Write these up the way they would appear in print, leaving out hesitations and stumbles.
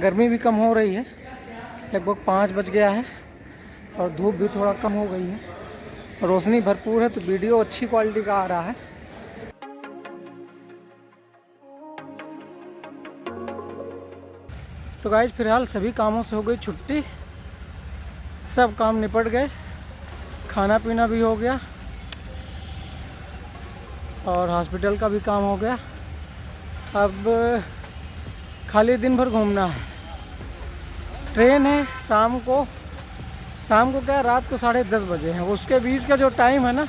गर्मी भी कम हो रही है, लगभग 5 बज गया है और धूप भी थोड़ा कम हो गई है, रोशनी भरपूर है तो वीडियो अच्छी क्वालिटी का आ रहा है। तो गाइस फिलहाल सभी कामों से हो गई छुट्टी, सब काम निपट गए, खाना पीना भी हो गया और हॉस्पिटल का भी काम हो गया। अब खाली दिन भर घूमना है। ट्रेन है शाम को क्या रात को 10:30 बजे है। उसके बीच का जो टाइम है ना,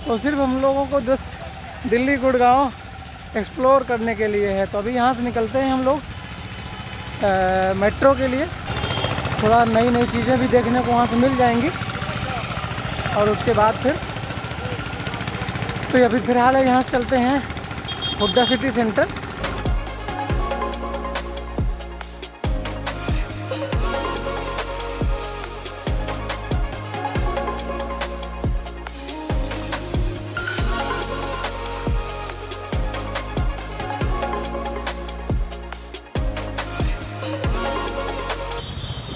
वो सिर्फ हम लोगों को दिल्ली गुड़गांव एक्सप्लोर करने के लिए है। तो अभी यहाँ से निकलते हैं हम लोग मेट्रो के लिए। थोड़ा नई चीज़ें भी देखने को वहाँ से मिल जाएंगी और उसके बाद फिर अभी फिलहाल यहाँ से चलते हैं Hooda city centre.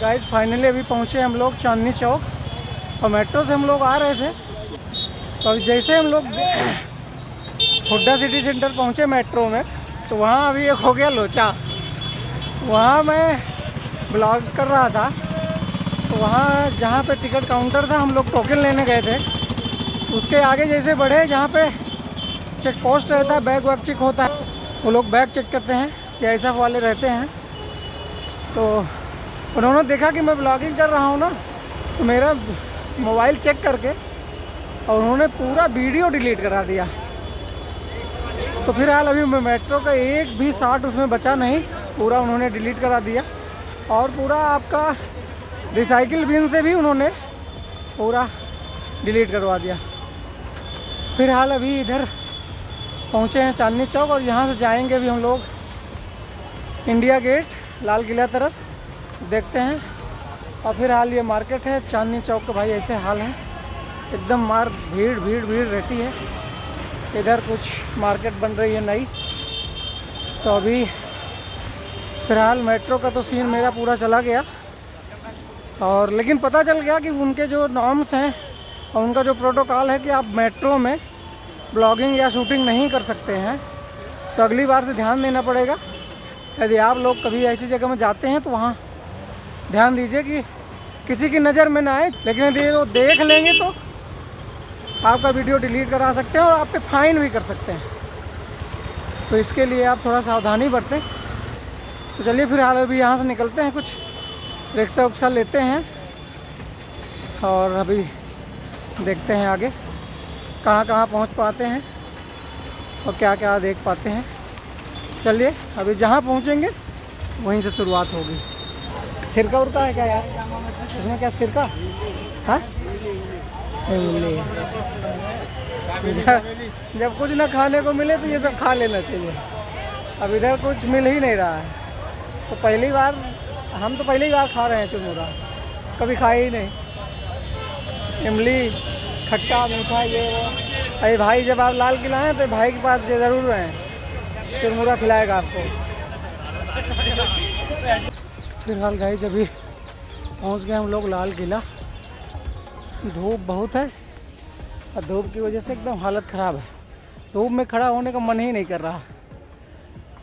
Guys finally अभी पहुँचे हम लोग चांदनी चौक और मेट्रो से हम लोग आ रहे थे। तो जैसे हम लोग हुड्डा सिटी सेंटर पहुँचे मेट्रो में, तो वहाँ अभी एक हो गया लोचा। वहाँ मैं ब्लॉग कर रहा था, तो वहाँ जहाँ पे टिकट काउंटर था, हम लोग टोकन लेने गए थे, उसके आगे जैसे बढ़े जहाँ पे चेक पोस्ट रहता है, बैग वैग चेक होता है, वो लोग बैग चेक करते हैं, CISF वाले रहते हैं। तो उन्होंने देखा कि मैं ब्लॉगिंग कर रहा हूँ ना, तो मेरा मोबाइल चेक करके और उन्होंने पूरा वीडियो डिलीट करा दिया। तो फिलहाल अभी मेट्रो का एक भी शॉट उसमें बचा नहीं, पूरा उन्होंने डिलीट करा दिया और पूरा आपका रिसाइकिल बिन से भी उन्होंने पूरा डिलीट करवा दिया। फिलहाल अभी इधर पहुँचे हैं चांदनी चौक और यहाँ से जाएंगे अभी हम लोग इंडिया गेट लाल किला तरफ, देखते हैं। और फिलहाल ये मार्केट है चांदनी चौक का, भाई ऐसे हाल है एकदम भीड़ रहती है। इधर कुछ मार्केट बन रही है नई। तो अभी फिलहाल मेट्रो का तो सीन मेरा पूरा चला गया और लेकिन पता चल गया कि उनके जो नॉर्म्स हैं और उनका जो प्रोटोकॉल है कि आप मेट्रो में ब्लॉगिंग या शूटिंग नहीं कर सकते हैं। तो अगली बार से ध्यान देना पड़ेगा। यदि आप लोग कभी ऐसी जगह में जाते हैं तो वहाँ ध्यान दीजिए कि किसी की नज़र में ना आए, लेकिन यदि वो देख लेंगे तो आपका वीडियो डिलीट करा सकते हैं और आप पे फाइन भी कर सकते हैं। तो इसके लिए आप थोड़ा सावधानी बरतें। तो चलिए फिलहाल अभी यहाँ से निकलते हैं, कुछ रिक्शा उक्सा लेते हैं और अभी देखते हैं आगे कहाँ पहुँच पाते हैं और क्या देख पाते हैं। चलिए अभी जहाँ पहुँचेंगे वहीं से शुरुआत होगी। सिरका उड़ता है क्या यार इसमें? क्या सिरका? हाँ जब कुछ ना खाने को मिले तो ये सब खा लेना चाहिए। अब इधर कुछ मिल ही नहीं रहा है, तो हम तो पहली बार खा रहे हैं चुरमुरा, कभी खाए ही नहीं। इमली खट्टा मीठा ये वो। अरे भाई जब आप लाल किला हैं तो भाई के पास ज़रूर रहें, चुरमुरा खिलाएगा आपको। फिलहाल गाइस अभी पहुंच गए हम लोग लाल किला। धूप बहुत है और धूप की वजह से एकदम हालत ख़राब है। धूप में खड़ा होने का मन ही नहीं कर रहा,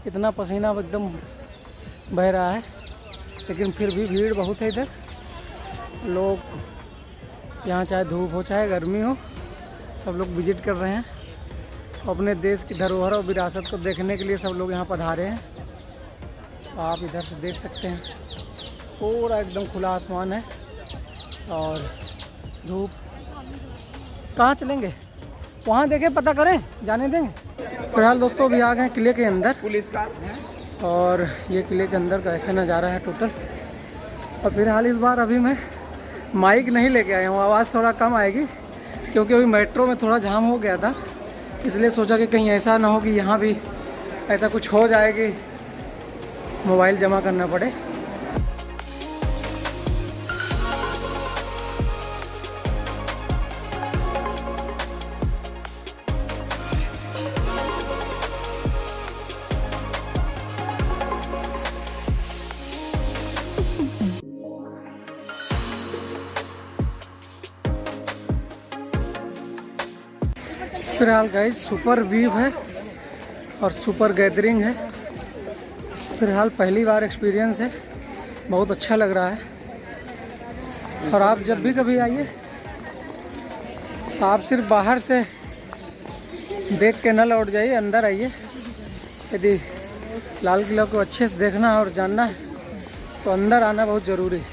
इतना पसीना एकदम बह रहा है। लेकिन फिर भी भीड़ बहुत है इधर। लोग यहाँ चाहे धूप हो चाहे गर्मी हो, सब लोग विजिट कर रहे हैं। अपने देश की धरोहर और विरासत को देखने के लिए सब लोग यहाँ पधारे हैं। आप इधर से देख सकते हैं पूरा एकदम खुला आसमान है और धूप। कहाँ चलेंगे? वहाँ देखें, पता करें, जाने देंगे। फिलहाल दोस्तों अभी आ गए किले के अंदर पुलिस का, और ये किले के अंदर का ऐसा नज़ारा है टोटल। और फिलहाल इस बार अभी मैं माइक नहीं लेके आया हूँ, आवाज़ थोड़ा कम आएगी क्योंकि अभी मेट्रो में थोड़ा जाम हो गया था, इसलिए सोचा कि कहीं ऐसा ना हो कि यहाँ भी ऐसा कुछ हो जाए कि मोबाइल जमा करना पड़े। फिलहाल गाइस सुपर व्यू है और सुपर गैदरिंग है। फिलहाल पहली बार एक्सपीरियंस है, बहुत अच्छा लग रहा है। और आप जब भी कभी आइए, आप सिर्फ बाहर से देख के न लौट जाइए, अंदर आइए। यदि लाल किला को अच्छे से देखना और जानना है तो अंदर आना बहुत ज़रूरी है,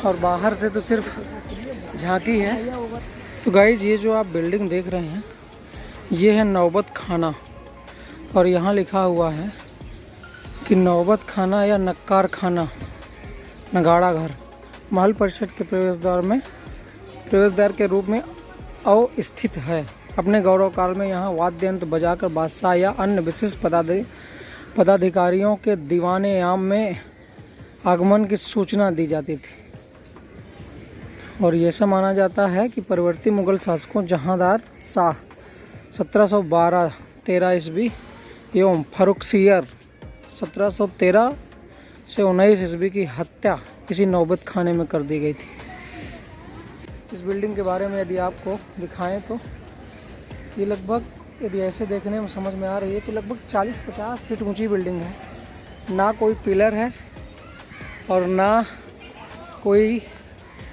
और बाहर से तो सिर्फ झांकी है। तो गाइज ये जो आप बिल्डिंग देख रहे हैं ये है नौबत खाना, और यहाँ लिखा हुआ है कि नौबत खाना या नक्कार खाना, नगाड़ा घर, महल परिषद के प्रवेशद्वार के रूप में अवस्थित है। अपने गौरव काल में यहाँ वाद्य यंत्र बजाकर बादशाह या अन्य विशिष्ट पदाधिकारियों के दीवाने आम में आगमन की सूचना दी जाती थी। और ये ऐसा माना जाता है कि परवर्ती मुगल शासकों जहांदार शाह 1712-13 ईस्वी एवं फर्रुखसियर 1713 से 19 ईस्वी की हत्या इसी नौबत खाने में कर दी गई थी। इस बिल्डिंग के बारे में यदि आपको दिखाएं तो ये लगभग, यदि ऐसे देखने में समझ में आ रही है तो लगभग 40-50 फीट ऊंची बिल्डिंग है। ना कोई पिलर है और ना कोई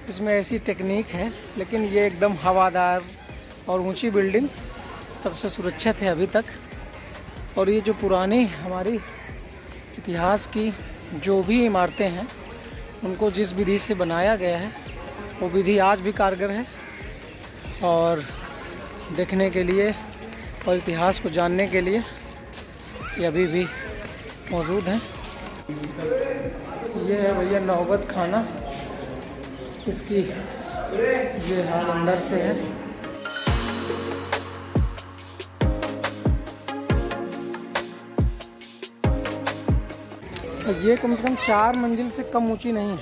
इसमें ऐसी टेक्निक है, लेकिन ये एकदम हवादार और ऊंची बिल्डिंग सबसे सुरक्षित है अभी तक। और ये जो पुरानी हमारी इतिहास की जो भी इमारतें हैं उनको जिस विधि से बनाया गया है वो विधि आज भी कारगर है, और देखने के लिए और इतिहास को जानने के लिए ये अभी भी मौजूद है। ये है भैया नौबत खाना, इसकी ये हाल अंदर से है। ये कम से कम 4 मंजिल से कम ऊंची नहीं है,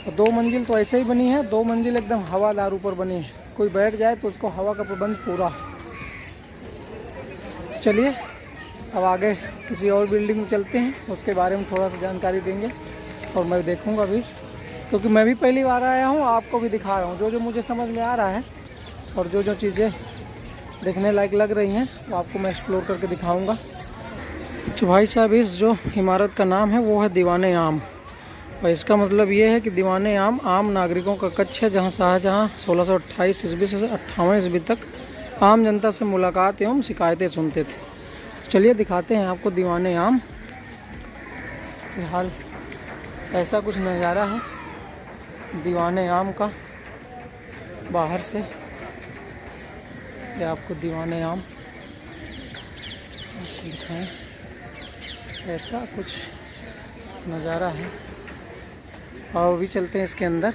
और 2 मंजिल तो ऐसे ही बनी है, 2 मंजिल एकदम हवादार ऊपर बनी है। कोई बैठ जाए तो उसको हवा का प्रबंध पूरा। चलिए अब आगे किसी और बिल्डिंग में चलते हैं, उसके बारे में थोड़ा सा जानकारी देंगे और मैं देखूंगा भी, क्योंकि मैं भी पहली बार आया हूं, आपको भी दिखा रहा हूं जो जो मुझे समझ में आ रहा है, और जो जो चीज़ें देखने लायक लग रही हैं वो आपको मैं एक्सप्लोर करके दिखाऊंगा। तो भाई साहब इस जो इमारत का नाम है वो है दीवाने आम, और इसका मतलब ये है कि दीवाने आम नागरिकों का कक्ष है, जहाँ शाहजहाँ 1628 ईस्वी से 58 ईस्वी तक आम जनता से मुलाकात एवं शिकायतें सुनते थे। चलिए दिखाते हैं आपको दीवाने आम। फिलहाल ऐसा कुछ नज़ारा है दीवाने आम का बाहर से। ये आपको दीवाने आम दिखाएं, ऐसा कुछ नज़ारा है। और भी चलते हैं इसके अंदर,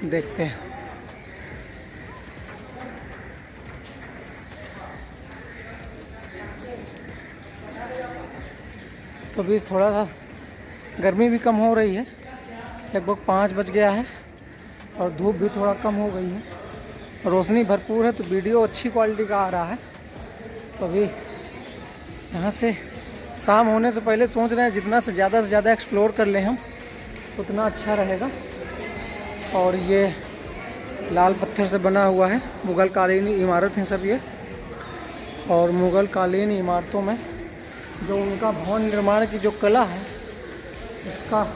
देखते हैं। तो अभी थोड़ा सा गर्मी भी कम हो रही है, लगभग 5 बज गया है और धूप भी थोड़ा कम हो गई है, रोशनी भरपूर है, तो वीडियो अच्छी क्वालिटी का आ रहा है। तो अभी यहाँ से शाम होने से पहले सोच रहे हैं जितना से ज़्यादा एक्सप्लोर कर लें हम उतना अच्छा रहेगा। और ये लाल पत्थर से बना हुआ है, मुग़ल कालीन इमारत है सब ये, और मुग़ल कालीन इमारतों में जो उनका भवन निर्माण की जो कला है उसका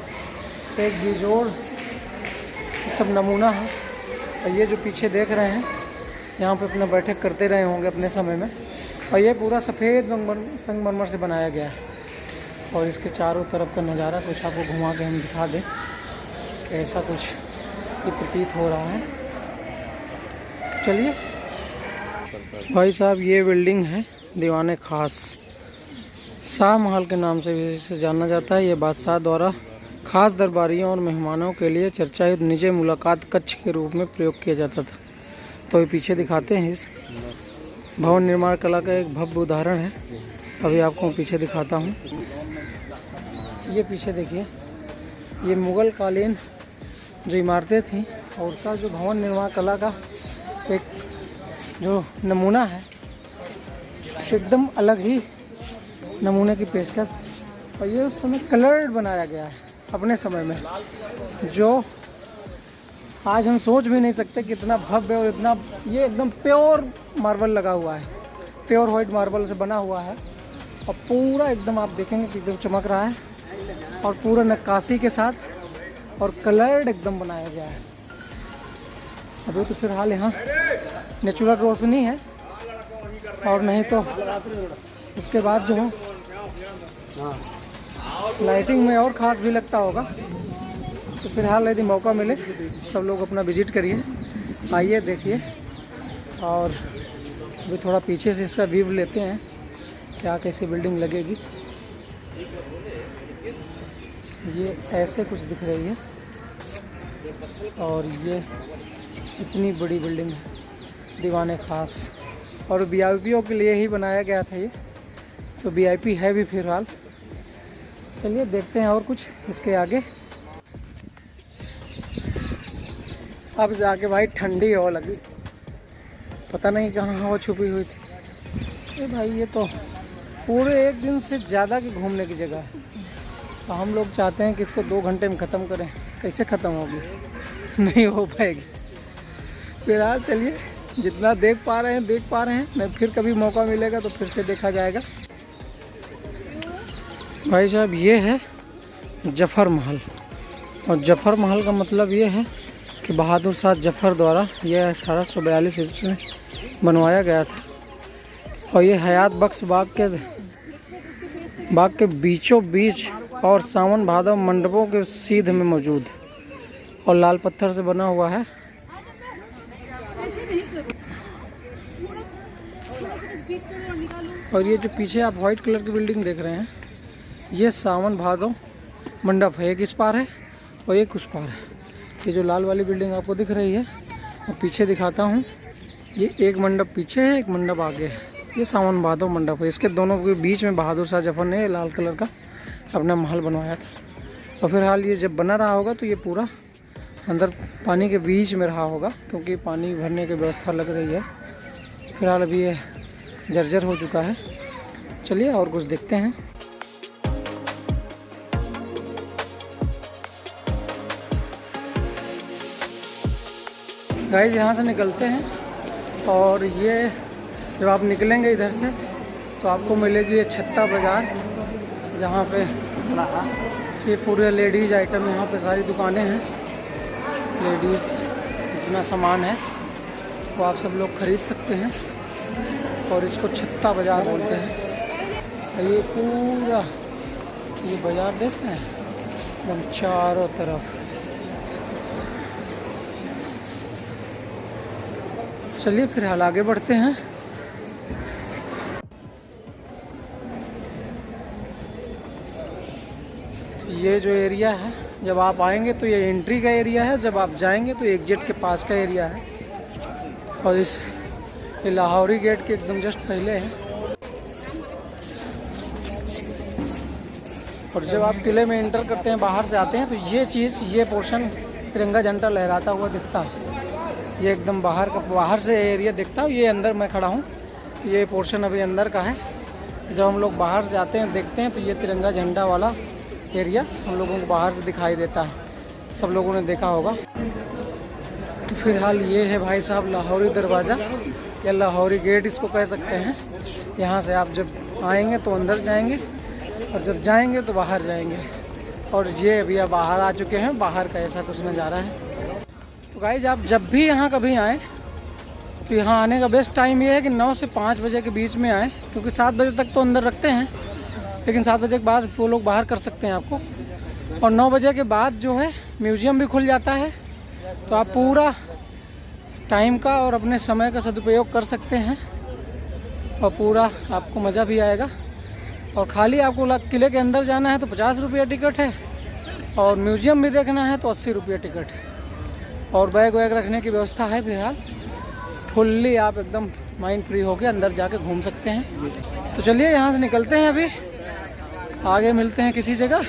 एक बेजोड़ सब नमूना है। और ये जो पीछे देख रहे हैं यहाँ पे अपना बैठक करते रहे होंगे अपने समय में, और ये पूरा सफ़ेद संगमरमर से बनाया गया है। और इसके चारों तरफ का नज़ारा कुछ आपको घुमा के हम दिखा दें कि ऐसा कुछ ये प्रतीत हो रहा है। चलिए भाई साहब, ये बिल्डिंग है दीवाने खास, शाह महल के नाम से भी इसे जाना जाता है। ये बादशाह द्वारा खास दरबारियों और मेहमानों के लिए चर्चायुक्त निजी मुलाकात कक्ष के रूप में प्रयोग किया जाता था। तो ये पीछे दिखाते हैं, इस भवन निर्माण कला का एक भव्य उदाहरण है। अभी आपको मैं पीछे दिखाता हूँ। ये पीछे देखिए, ये मुग़ल कालीन जो इमारतें थीं और उसका जो भवन निर्माण कला का एक जो नमूना है, एकदम अलग ही नमूने की पेशकश। और ये उस समय कलर्ड बनाया गया है अपने समय में, जो आज हम सोच भी नहीं सकते कि इतना भव्य और इतना, ये एकदम प्योर मार्बल लगा हुआ है, प्योर वाइट मार्बल से बना हुआ है और पूरा एकदम आप देखेंगे कि एकदम चमक रहा है और पूरा नक्काशी के साथ और कलर्ड एकदम बनाया गया है। अभी तो फिलहाल यहाँ नेचुरल रोशनी है और नहीं तो उसके बाद जो है लाइटिंग में और ख़ास भी लगता होगा। तो फिलहाल यदि मौका मिले सब लोग अपना विजिट करिए, आइए देखिए। और अभी थोड़ा पीछे से इसका व्यू लेते हैं, क्या कैसी बिल्डिंग लगेगी। ये ऐसे कुछ दिख रही है और ये इतनी बड़ी बिल्डिंग है, दीवाने ख़ास, और वीआईपीओ के लिए ही बनाया गया था ये, तो वीआईपी है भी फिलहाल। चलिए देखते हैं और कुछ इसके आगे। अब जाके भाई ठंडी हवा लगी, पता नहीं कहाँ हवा छुपी हुई थी। भाई ये तो पूरे एक दिन से ज़्यादा की घूमने की जगह है, तो हम लोग चाहते हैं कि इसको 2 घंटे में ख़त्म करें। कैसे ख़त्म होगी, नहीं हो पाएगी। फिलहाल चलिए जितना देख पा रहे हैं, नहीं फिर कभी मौका मिलेगा तो फिर से देखा जाएगा। भाई साहब ये है जफ़र महल, और जफ़र महल का मतलब ये है कि बहादुर शाह जफ़र द्वारा यह 1842 ईस्वी में बनवाया गया था और ये हयात बख्श बाग के बीचों बीच और सावन भादव मंडपों के सीध में मौजूद और लाल पत्थर से बना हुआ है। और ये जो पीछे आप वाइट कलर की बिल्डिंग देख रहे हैं, ये सावन भादव मंडप है, एक इस पार है और एक उस पार है। ये जो लाल वाली बिल्डिंग आपको दिख रही है, और पीछे दिखाता हूँ, ये एक मंडप पीछे है, एक मंडप आगे है। ये सावन भादव मंडप है, इसके दोनों के बीच में बहादुर शाह जफर ने लाल कलर का अपना महल बनवाया था। और फिलहाल ये जब बना रहा होगा तो ये पूरा अंदर पानी के बीच में रहा होगा, क्योंकि पानी भरने की व्यवस्था लग रही है। फिलहाल अभी ये जर्जर हो चुका है। चलिए और कुछ देखते हैं। गाइस यहाँ से निकलते हैं और ये जब आप निकलेंगे इधर से तो आपको मिलेगी ये छत्ता बाज़ार, जहाँ पे ये पूरे लेडीज़ आइटम, यहाँ पे सारी दुकानें हैं। लेडीज़ जितना सामान है वो आप सब लोग ख़रीद सकते हैं और इसको छत्ता बाज़ार बोलते हैं। ये पूरा ये बाज़ार देखते हैं एकदम चारों तरफ। चलिए फिलहाल आगे बढ़ते हैं। ये जो एरिया है, जब आप आएंगे तो ये एंट्री का एरिया है, जब आप जाएंगे तो एग्जिट के पास का एरिया है। और ये लाहौरी गेट के एकदम जस्ट पहले है। और जब आप किले में एंटर करते हैं, बाहर से आते हैं, तो ये चीज़, ये पोर्शन तिरंगा झंडा लहराता हुआ दिखता है। ये एकदम बाहर से एरिया दिखता है। ये अंदर मैं खड़ा हूँ, ये पोर्शन अभी अंदर का है। जब हम लोग बाहर से आते हैं, देखते हैं, तो ये तिरंगा झंडा वाला एरिया हम लोगों को बाहर से दिखाई देता है। सब लोगों ने देखा होगा। तो फिलहाल ये है भाई साहब लाहौरी दरवाज़ा या लाहौरी गेट इसको कह सकते हैं। यहाँ से आप जब आएंगे तो अंदर जाएंगे और जब जाएंगे तो बाहर जाएंगे। और ये अभी आप बाहर आ चुके हैं, बाहर का ऐसा कुछ नज़ारा है। तो गाइस आप जब भी यहाँ कभी आएँ तो यहाँ आने का बेस्ट टाइम ये है कि 9 से 5 बजे के बीच में आएँ, क्योंकि 7 बजे तक तो अंदर रखते हैं, लेकिन 7 बजे के बाद वो लोग बाहर कर सकते हैं आपको। और 9 बजे के बाद जो है म्यूज़ियम भी खुल जाता है, तो आप पूरा टाइम का और अपने समय का सदुपयोग कर सकते हैं और पूरा आपको मज़ा भी आएगा। और खाली आपको किले के अंदर जाना है तो 50 रुपये टिकट है, और म्यूज़ियम भी देखना है तो 80 रुपये टिकट है। और बैग वैग रखने की व्यवस्था है। फिलहाल फुल्ली आप एकदम माइंड फ्री होकर अंदर जाके घूम सकते हैं। तो चलिए यहाँ से निकलते हैं, अभी आगे मिलते हैं किसी जगह।